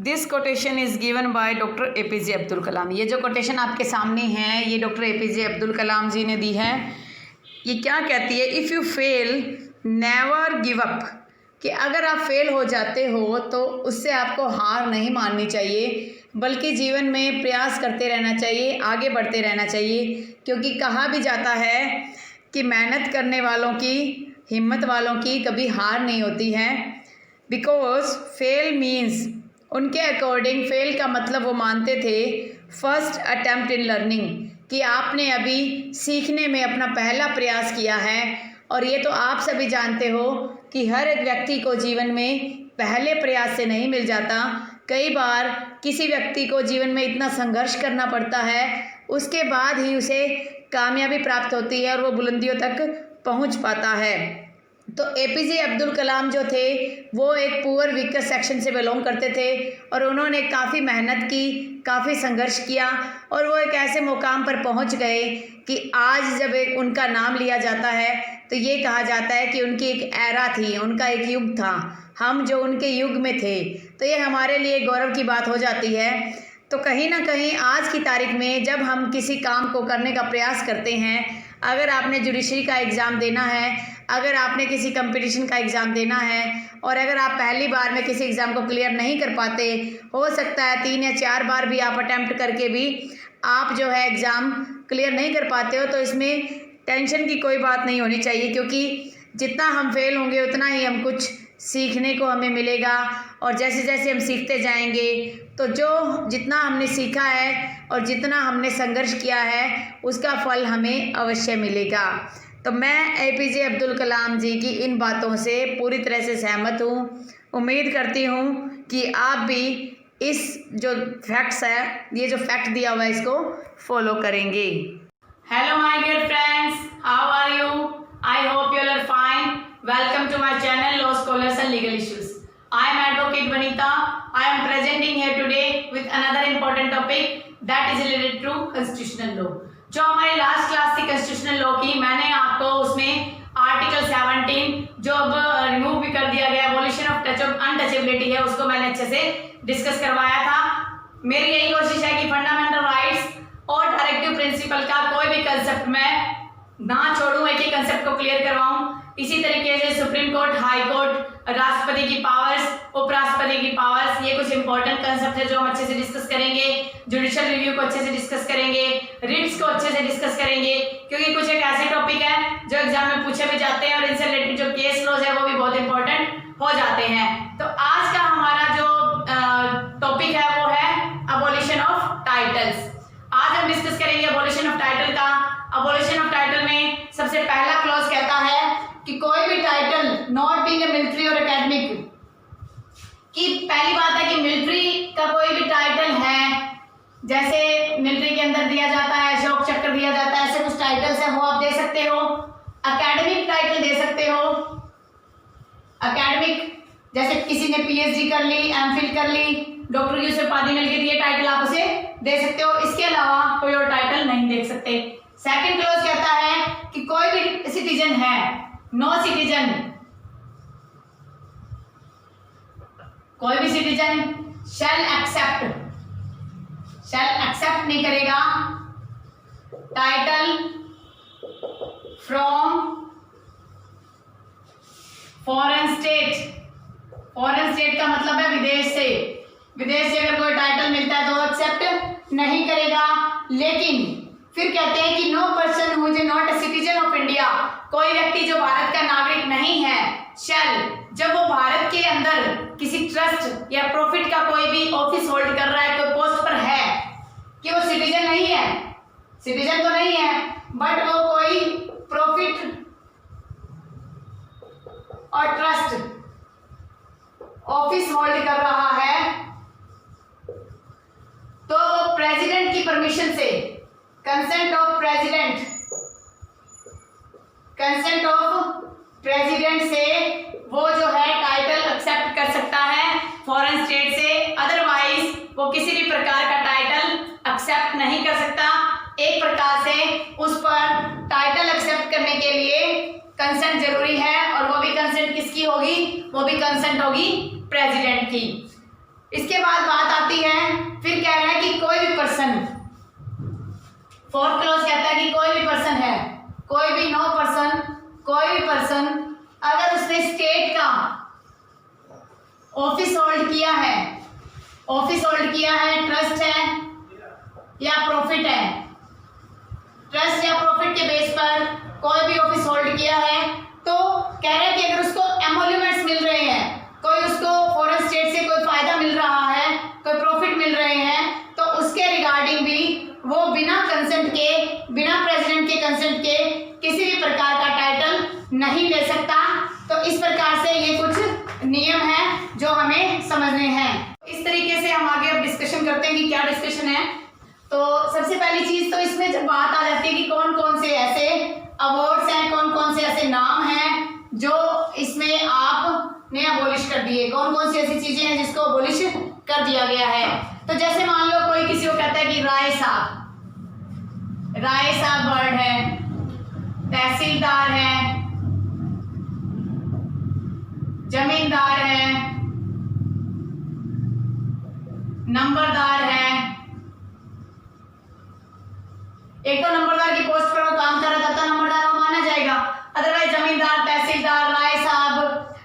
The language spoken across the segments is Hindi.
This quotation is given by doctor APJ Abdul Kalam. ये जो कोटेशन आपके सामने है ये डॉक्टर APJ अब्दुल कलाम जी ने दी है। ये क्या कहती है? If you fail never give up, कि अगर आप फेल हो जाते हो तो उससे आपको हार नहीं माननी चाहिए, बल्कि जीवन में प्रयास करते रहना चाहिए, आगे बढ़ते रहना चाहिए। क्योंकि कहा भी जाता है कि मेहनत करने वालों की, हिम्मत वालों की कभी हार नहीं होती है। बिकॉज फेल मीन्स, उनके अकॉर्डिंग फेल का मतलब वो मानते थे फर्स्ट अटेम्प्ट इन लर्निंग, कि आपने अभी सीखने में अपना पहला प्रयास किया है। और ये तो आप सभी जानते हो कि हर एक व्यक्ति को जीवन में पहले प्रयास से नहीं मिल जाता। कई बार किसी व्यक्ति को जीवन में इतना संघर्ष करना पड़ता है, उसके बाद ही उसे कामयाबी प्राप्त होती है और वो बुलंदियों तक पहुंच पाता है। तो APJ अब्दुल कलाम जो थे वो एक पुअर वीकर सेक्शन से बिलोंग करते थे और उन्होंने काफ़ी मेहनत की, काफ़ी संघर्ष किया और वो एक ऐसे मुकाम पर पहुंच गए कि आज जब एक उनका नाम लिया जाता है तो ये कहा जाता है कि उनकी एक एरा थी, उनका एक युग था, हम जो उनके युग में थे। तो ये हमारे लिए गौरव की बात हो जाती है। तो कहीं ना कहीं आज की तारीख में जब हम किसी काम को करने का प्रयास करते हैं, अगर आपने जुडिशरी का एग्ज़ाम देना है, अगर आपने किसी कंपटीशन का एग्ज़ाम देना है और अगर आप पहली बार में किसी एग्ज़ाम को क्लियर नहीं कर पाते, हो सकता है 3 या 4 बार भी आप अटैम्प्ट करके भी आप जो है एग्ज़ाम क्लियर नहीं कर पाते हो, तो इसमें टेंशन की कोई बात नहीं होनी चाहिए। क्योंकि जितना हम फेल होंगे उतना ही हम कुछ सीखने को हमें मिलेगा और जैसे जैसे हम सीखते जाएंगे तो जो जितना हमने सीखा है और जितना हमने संघर्ष किया है उसका फल हमें अवश्य मिलेगा। तो मैं APJ अब्दुल कलाम जी की इन बातों से पूरी तरह से सहमत हूँ। उम्मीद करती हूँ कि आप भी इस जो फैक्ट्स है, ये जो फैक्ट दिया हुआ है, इसको फॉलो करेंगे। Hello my dear friends, how are you? I hope you are fine. Welcome to my channel Law Scholars and Legal Issues. I am Advocate Vanita. I am presenting here today with another important topic that is related to constitutional law. जो हमारी लास्ट क्लास थी constitutional law की, मैंने आपको उसमें आर्टिकल 17 जो अब रिमूव भी कर दिया गया, abolition of touch of untouchability है, उसको मैंने अच्छे से डिस्कस करवाया था। मेरी यही कोशिश है कि फंडामेंटल राइट्स और डायरेक्टिव प्रिंसिपल का कोई भी कंसेप्ट मैं ना छोड़ूं, एक ही कंसेप्ट को क्लियर करवाऊं। इसी तरीके से सुप्रीम कोर्ट, हाई कोर्ट, राष्ट्रपति की पावर्स, उपराष्ट्रपति की पावर्स, ये कुछ इंपॉर्टेंट कंसेप्ट है जो हम अच्छे से डिस्कस करेंगे। जुडिशियल रिव्यू को अच्छे से डिस्कस करेंगे, रिट्स को अच्छे से डिस्कस करेंगे, क्योंकि कुछ एक ऐसे टॉपिक है जो एग्जाम में पूछे भी जाते हैं और इनसे रिलेटेड जो केस लॉज है वो भी बहुत इंपॉर्टेंट हो जाते हैं। तो आज का हमारा जो टॉपिक है वो है अबॉलिशन ऑफ टाइटल्स। आज हम डिस्कस करेंगे अबॉलिशन ऑफ टाइटल का। अबॉलिशन ऑफ टाइटल में सबसे पहला क्लॉज कहता है कि कोई भी title not being a military और एकेडमिक, कि पहली बात है कि मिलिट्री का कोई भी टाइटल है, जैसे मिलिट्री के अंदर दिया जाता है, अशोक चक्र दिया जाता है, ऐसे कुछ टाइटल्स हैं वो आप दे सकते हो। एकेडमिक टाइटल दे सकते हो, एकेडमिक जैसे किसी ने PhD कर ली, MPhil कर ली, डॉक्टर की उपाधि मिल गई, ये टाइटल आप उसे दे सकते हो। इसके अलावा कोई और टाइटल नहीं दे सकते। सेकंड क्लॉज कहता है कि कोई भी सिटीजन है, नो सिटीजन, कोई भी सिटीजन शैल एक्सेप्ट नहीं करेगा title from foreign state. Foreign state का मतलब है विदेश से। विदेश से अगर कोई टाइटल मिलता है तो एक्सेप्ट नहीं करेगा। लेकिन फिर कहते हैं कि no person who is not a citizen of India, कोई व्यक्ति जो भारत का नागरिक नहीं है, शैल, जब वो भारत के अंदर किसी ट्रस्ट या प्रॉफिट का कोई भी ऑफिस होल्ड कर रहा है, कोई पोस्ट पर है, कि वो सिटीजन नहीं है, सिटीजन तो नहीं है, बट वो कोई प्रॉफिट और ट्रस्ट ऑफिस होल्ड कर रहा है, तो प्रेसिडेंट की परमिशन से, कंसेंट ऑफ प्रेसिडेंट से वो जो है टाइटल एक्सेप्ट कर सकता है फॉरेन स्टेट से। अदरवाइज वो किसी भी प्रकार का टाइटल एक्सेप्ट नहीं कर सकता। एक प्रकार से उस पर टाइटल एक्सेप्ट करने के लिए कंसेंट जरूरी है, और वो भी कंसेंट किसकी होगी? वो भी कंसेंट होगी प्रेसिडेंट की। इसके बाद बात आती है, फिर कह रहा है कि कोई भी पर्सन, फोर्थ क्लॉज कहता है कि कोई भी पर्सन है, कोई भी नो पर्सन, कोई भी पर्सन अगर उसने स्टेट का ऑफिस होल्ड किया है, ऑफिस होल्ड किया है, ट्रस्ट है या प्रॉफिट है, ट्रस्ट या प्रॉफिट के बेस पर कोई भी ऑफिस होल्ड किया है, तो कह रहा है कि अगर उसको एमोल्यूमेंट्स मिल रहे हैं, कोई उसको फॉरेन स्टेट से कोई फायदा मिल रहा है, कोई प्रॉफिट मिल रहे हैं, तो उसके रिगार्डिंग भी वो बिना कंसेंट के, बिना प्रेसिडेंट के कंसेंट के किसी भी प्रकार का टाइटल नहीं ले सकता। तो इस प्रकार से ये कुछ नियम है जो हमें समझने हैं। इस तरीके से हम आगे अब डिस्कशन करते हैं कि क्या डिस्कशन है। तो सबसे पहली चीज तो इसमें जब बात आ जाती है कि कौन कौन से ऐसे अवार्ड्स हैं, कौन कौन से ऐसे नाम हैं जो इसमें आपने अबॉलिश कर दिए, कौन कौन सी ऐसी चीजें हैं जिसको अबॉलिश कर दिया गया है। तो जैसे मान लो कोई किसी को कहता है कि राय साहब वर्ड है, तहसीलदार है, जमींदार है, नंबरदार है। एक तो नंबरदार की पोस्ट पर वो काम कर रहा था तो नंबरदार वो माना जाएगा, अदरवाइज जमींदार, तहसीलदार, राय साहब।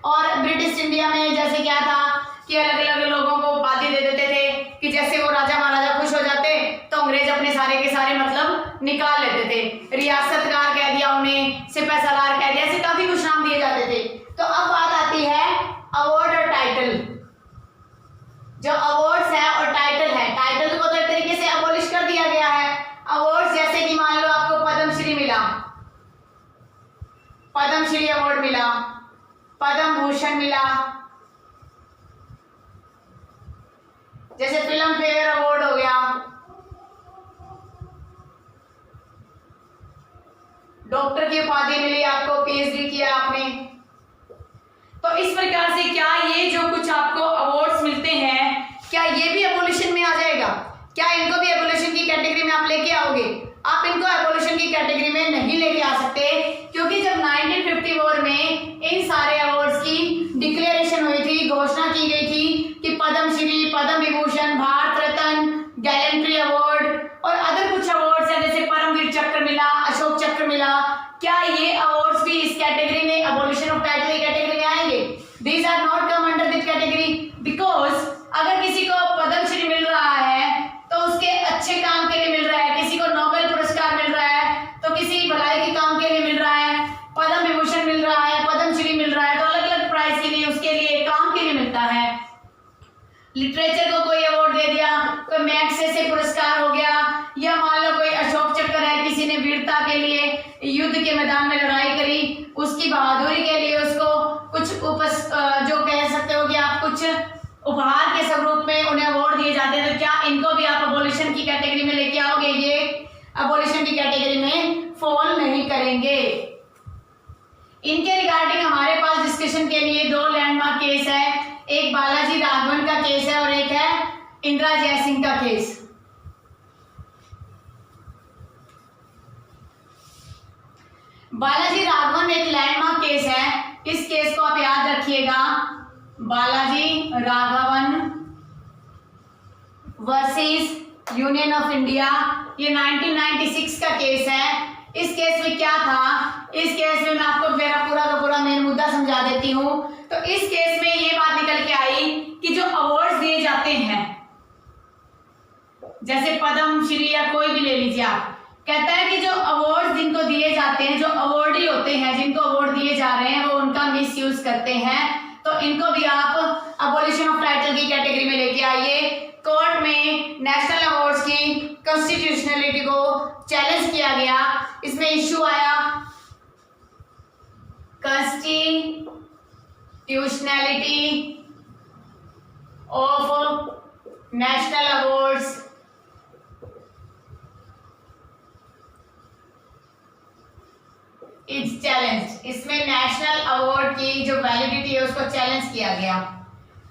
और ब्रिटिश इंडिया में जैसे क्या था कि अलग अलग लोगों को उपाधि दे देते थे कि जैसे वो राजा महाराजा खुश हो जाते तो अंग्रेज अपने सारे के सारे मतलब निकाल लेते थे। रियासतकार कह दिया उन्हें, सिपह सलार कह दिया, ऐसे काफी कुछ नाम दिए जाते थे। तो अब बात आती है अवार्ड और टाइटल। जो अवार्ड्स है और टाइटल है, टाइटल को तो एक तरीके से अबॉलिश कर दिया गया है। अवार्ड्स जैसे कि मान लो आपको पद्मश्री मिला, पद्मश्री अवार्ड मिला, पद्म भूषण मिला, जैसे फिल्म फेयर अवार्ड हो गया, डॉक्टर की उपाधि मिली आपको, पीएचडी किया आपने। तो इस प्रकार से क्या ये जो कुछ आपको अवार्ड्स मिलते हैं, क्या ये भी एबोलिशन में आ जाएगा? क्या इनको भी एबोलिशन की कैटेगरी में आप लेके आओगे? आप इनको एबोलिशन की कैटेगरी में नहीं लेके आ सकते, क्योंकि जब 1954 में इन सारे अवार्ड्स की डिक्लेरेशन हुई थी, घोषणा की गई थी कि पद्मश्री, पद्म विभूषण, भारत रत्न, गैलेंट्री अवार्ड और अदर कुछ अवार्ड्स है जैसे परमवीर चक्र मिला, अशोक चक्र मिला, क्या ये अवार्ड्स भी इस कैटेगरी में, एबोलिशन ऑफ टाइटल कैटेगरी में आएंगे? These are not come under this category, because अगर किसी को पद्मश्री मिल रहा है तो उसके अच्छे काम के लिए मिल रहा है, किसी को नोबेल पुरस्कार मिल रहा है तो किसी भलाई के काम के लिए मिल रहा है, पद्म विभूषण मिल रहा है, पद्मश्री मिल रहा है, तो अलग अलग प्राइज के लिए, उसके लिए, काम के लिए मिलता है। लिटरेचर को कोई अवार्ड दे दिया, कोई मैग्सेसे पुरस्कार हो गया, या मान लो कोई अशोक चक्र है, किसी ने वीरता के लिए युद्ध के मैदान में लड़ाई करी, उसकी बहादुरी के लिए उसको कुछ जो कह सकते हो कि आप कुछ उपहार के स्वरूप में उन्हें अवार्ड दिए जाते हैं। तो क्या इनको भी आप अबॉलिशन की कैटेगरी में लेके आओगे? ये अबॉलिशन की कैटेगरी में फॉल नहीं करेंगे। इनके रिगार्डिंग हमारे पास डिस्कशन के लिए दो लैंडमार्क केस है, एक बालाजी राघवन का केस है और एक है इंदिरा जयसिंह का केस। बालाजी राघवन एक लैंडमार्क केस है, इस केस को आप याद रखिएगा, Balaji Raghavan versus union of India, ये 1996 का केस है। इस केस में क्या था, इस केस में मैं आपको मेरा पूरा का पूरा मेन मुद्दा समझा देती हूँ। तो इस केस में ये बात निकल के आई कि जो अवार्ड्स दिए जाते हैं, जैसे पद्मश्री या कोई भी ले लीजिए आप, कहता है कि जो अवार्ड जिनको दिए जाते हैं, जो अवार्डी होते हैं, जिनको अवार्ड दिए जा रहे हैं, वो उनका मिसयूज करते हैं, तो इनको भी आप अबॉलिशन ऑफ टाइटल की कैटेगरी में लेके आइए। कोर्ट में नेशनल अवार्ड्स की कॉन्स्टिट्यूशनलिटी को चैलेंज किया गया, इसमें इश्यू आया constitutionality of national awards it's challenge. इसमें नेशनल अवार्ड की जो वैलिडिटी है उसको चैलेंज किया गया।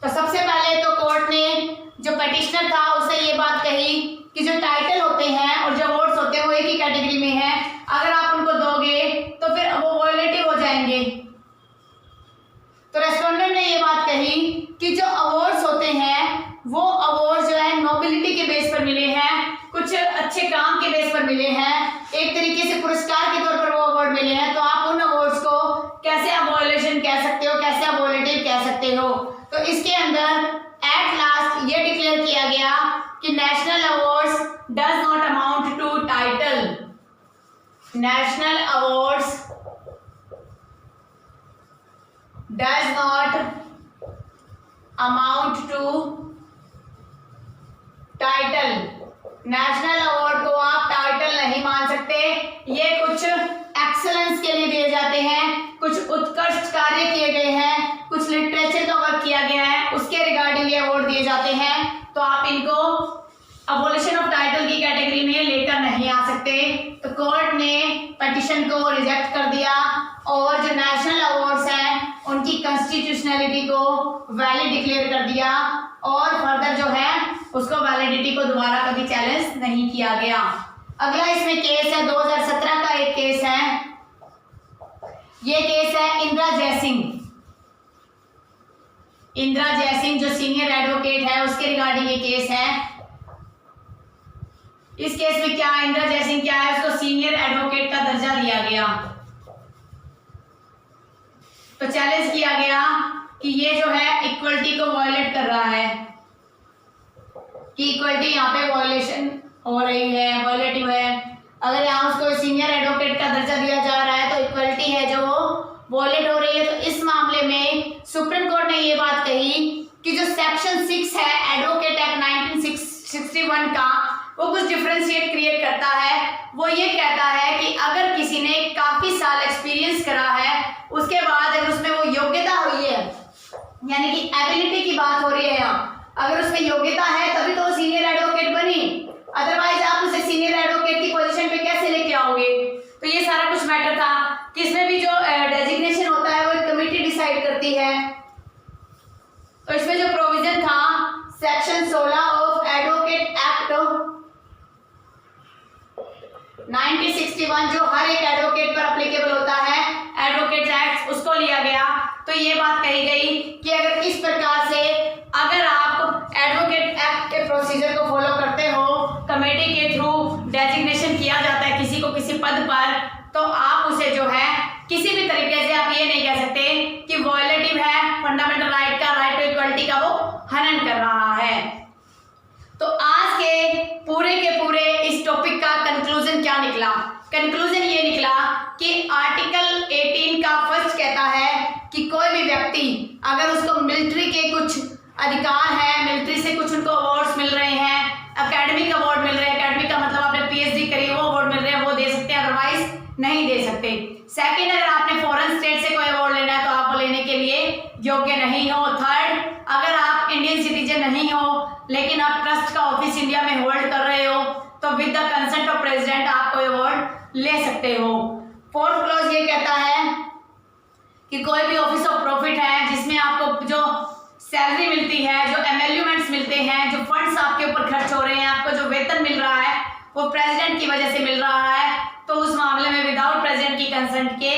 तो सबसे पहले तो कोर्ट ने जो पिटिशनर था उससे ये बात कही कि जो टाइटल होते हैं और जो अवार्ड्स होते हैं वो एक ही कैटेगरी में है, अगर आप उनको दोगे तो फिर वो वॉयलेटिव हो जाएंगे। तो रेस्पोंडेंट ने ये बात कही कि जो अवार्ड्स होते हैं अच्छे काम के बेस पर मिले हैं, एक तरीके से पुरस्कार के तौर पर वो अवार्ड मिले हैं, तो आप उन अवार्ड्स को कैसे अबॉलिशन कह सकते हो, कैसे अबॉलिटिव कह सकते हो। तो इसके अंदर एट लास्ट ये डिक्लेयर किया गया कि national awards does not amount to title, national awards does not amount to title. National award को आप टाइटल नहीं मान सकते, ये कुछ एक्सीलेंस के लिए दिए जाते हैं, कुछ उत्कृष्ट कार्य किए गए हैं, कुछ लिटरेचर का वर्क किया गया है, उसके रिगार्डिंग ये अवार्ड दिए जाते हैं। तो आप इनको अबॉलिशन ऑफ टाइटल की कैटेगरी में लेकर नहीं आ सकते। तो कोर्ट ने पिटीशन को रिजेक्ट कर दिया और जो नेशनल अवार्ड्स हैं उनकी कॉन्स्टिट्यूशनलिटी को वैलिड डिक्लेयर कर दिया और फर्दर जो है उसको वैलिडिटी को दोबारा कभी चैलेंज नहीं किया गया। अगला इसमें केस है 2017 का एक केस है, ये केस है इंदिरा जयसिंह। इंदिरा जयसिंह जो सीनियर एडवोकेट है उसके रिगार्डिंग ये केस है। इस केस में क्या इंदिरा जयसिंह क्या है, उसको सीनियर एडवोकेट का दर्जा दिया गया। तो चैलेंज किया गया कि ये जो है इक्वलिटी को वायलेट कर रहा है, कि इक्वलिटी यहाँ पे वायलेशन हो रही है, वायलेटिव है। अगर यहाँ उसको सीनियर एडवोकेट का दर्जा दिया जा रहा है तो इक्वलिटी है जो वायलेट हो रही है। तो इस मामले में सुप्रीम कोर्ट ने ये बात कही कि जो सेक्शन 6 है एडवोकेट एक्ट 1961 का, वो कुछ डिफरेंशिएट क्रिएट करता है। वो ये कहता है कि अगर किसी ने काफी साल एक्सपीरियंस करा है, उसके बाद अगर उसमें वो योग्यता हुई है, यानी कि एबिलिटी की बात हो रही है यहाँ, अगर उसमें योग्यता है तभी तो वो सीनियर एडवोकेट बनी, अदरवाइज आप उसे सीनियर एडवोकेट की पोजीशन पे कैसे लेके आओगे। तो ये सारा कुछ मैटर था कि इसमें भी जो डेजिग्नेशन होता है वो एक कमेटी डिसाइड करती है। तो इसमें जो प्रोविजन था सेक्शन 16 ऑफ एडवोकेट एक्ट 1961 जो हर एक एडवोकेट पर अप्लीकेबल होता है, एडवोकेट एक्ट, उसको लिया गया। तो ये बात कही गई कि अगर इस प्रकार से अगर आप एडवोकेट एक्ट के प्रोसीजर को फॉलो करते हो, कमेटी के थ्रू डेजिग्नेशन किया जाता है किसी को किसी पद पर, तो आप उसे जो है किसी भी तरीके से आप ये नहीं कह सकते कि वायलेटिव है फंडामेंटल राइट का, राइट टू इक्वलिटी का वो हनन कर रहा है। तो आज के पूरे इस टॉपिक का कंक्लूजन क्या निकला? कंक्लूजन ये निकला कि आर्टिकल 18 का फर्स्ट कहता है कि कोई भी व्यक्ति अगर उसको मिलिट्री के कुछ अधिकार है, मिलिट्री से कुछ उनको अवार्ड्स मिल रहे हैं, एकेडमिक अवार्ड मिल रहे हैं, एकेडमिक का मतलब आपने पीएचडी करी वो अवार्ड मिल रहे हैं, वो दे सकते हैं, अदरवाइज नहीं दे सकते। सेकंड, अगर आपने फॉरेन स्टेट से कोई अवार्ड लेना है तो आप लेने के लिए योग्य नहीं हो। थर्ड, अगर आप इंडियन सिटीजन नहीं हो लेकिन आप ट्रस्ट का ऑफिस इंडिया में होल्ड कर रहे हो तो with the consent of president आप कोई अवार्ड ले सकते हो। फोर्थ क्लॉज ये कहता है कि कोई भी ऑफिस ऑफ प्रॉफिट है जिसमें आपको जो सैलरी मिलती है, जो एमेल्यूमेंट्स मिलते हैं, जो फंड्स आपके ऊपर खर्च हो रहे हैं, आपको जो वेतन मिल रहा है वो प्रेसिडेंट की वजह से मिल रहा है, तो उस मामले में विदाउट प्रेसिडेंट की कंसेंट के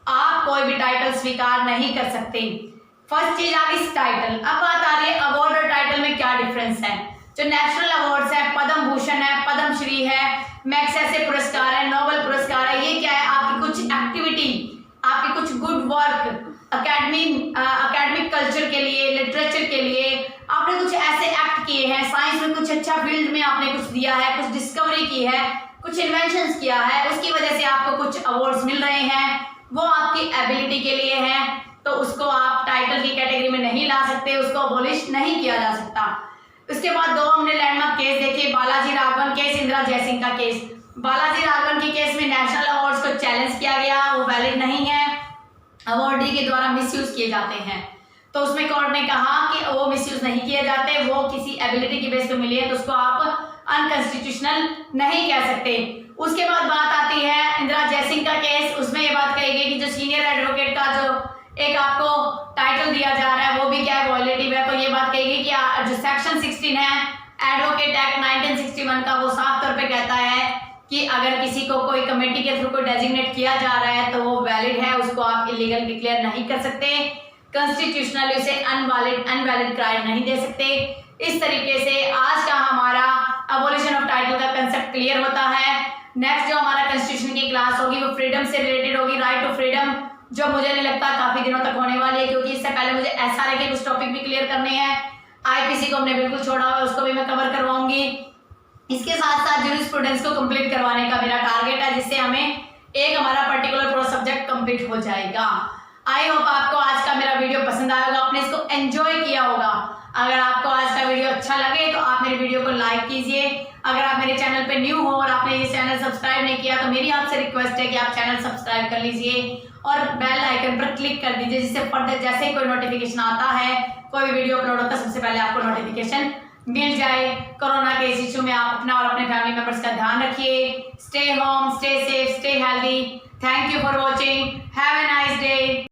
आप कोई भी टाइटल स्वीकार नहीं कर सकते। फर्स्ट चीज आ गई टाइटल। अब बात आ रही है अवार्ड और टाइटल में क्या डिफरेंस है। जो नेशनल अवार्ड्स है, पद्म भूषण है, पद्मश्री है, मैग्सेसे पुरस्कार है, नोबेल पुरस्कार है, ये क्या है? आपकी कुछ एक्टिविटी, आपकी कुछ गुड वर्क, एकेडमिक कल्चर के लिए, लिटरेचर के लिए आपने कुछ ऐसे एक्ट किए हैं, साइंस में कुछ अच्छा फील्ड में आपने कुछ दिया है, कुछ डिस्कवरी की है, कुछ इन्वेंशंस किया है, उसकी वजह से आपको कुछ अवार्ड्स मिल रहे हैं, वो आपकी एबिलिटी के लिए है, तो उसको आप टाइटल की कैटेगरी में नहीं ला सकते, उसको अबॉलिश नहीं किया जा सकता। उसके बाद दो हमने लैंडमार्क केस देखे, बालाजी राघवन केस, इंदिरा जयसिंह का केस। बालाजी राघवन के केस में नेशनल अवार्ड्स को चैलेंज किया गया, वो वैलिड नहीं है, अवार्डी के द्वारा मिसयूज किए जाते हैं। तो उसमें कोर्ट ने कहा कि वो मिसयूज नहीं किए जाते, वो किसी एबिलिटी की बेस पे मिली है, तो उसको आप अनकॉन्स्टिट्यूशनल नहीं कह सकते। उसके बाद बात आती है इंदिरा जयसिंह का केस। उसमें ये बात कही गई कि जो सीनियर एडवोकेट का जो एक आपको टाइटल दिया जा रहा है वो भी क्या है, वॉयलेटिव है। तो ये बात कही गई कि जो सेक्शन 16 है एडवोकेट एक्ट 1961 का, वो साफ तौर पे कहता है कि अगर किसी को कोई कमेटी के थ्रू कोई डेजिग्नेट किया जा रहा है तो वो वैलिड है, उसको आप इलीगल डिक्लेयर नहीं कर सकते, कॉन्स्टिट्यूशनली उसे अनवैलिड करार नहीं दे सकते। इस तरीके से आज का हमारा अबॉलिशन ऑफ टाइटल का कंसेप्ट क्लियर होता है। नेक्स्ट जो हमारा कॉन्स्टिट्यूशन की क्लास होगी वो फ्रीडम से रिलेटेड होगी, राइट टू फ्रीडम, जो मुझे नहीं लगता काफी दिनों तक होने वाली है, क्योंकि इससे पहले मुझे एसआरए के कुछ टॉपिक भी क्लियर करने हैं। आईपीसी को हमने बिल्कुल छोड़ा हुआ है, उसको भी मैं कवर करवाऊंगी। इसके साथ साथ जूरिस्प्रूडेंस को कंप्लीट करवाने का मेरा टारगेट है, जिससे हमें एक हमारा पर्टिकुलर प्रो सब्जेक्ट कंप्लीट हो जाएगा। आई होप आपको आज का मेरा वीडियो पसंद आया होगा, आपने इसको एंजॉय किया होगा। अगर आपको आज का वीडियो अच्छा लगे तो आप मेरे वीडियो को लाइक कीजिए। अगर आप मेरे चैनल पे न्यू हो और आपने ये चैनल सब्सक्राइब नहीं किया तो मेरी आपसे रिक्वेस्ट है कि आप चैनल सब्सक्राइब कर लीजिए और बेल आइकन पर क्लिक कर दीजिए, जिससे फर्दर जैसे ही कोई नोटिफिकेशन आता है, कोई भी वीडियो अपलोड होता है, सबसे पहले आपको नोटिफिकेशन मिल जाए। कोरोना के इस इशू में आप अपना और अपने फैमिली मेंबर्स का ध्यान रखिए। Stay home, stay safe, stay healthy. Thank you for watching. Have a nice day.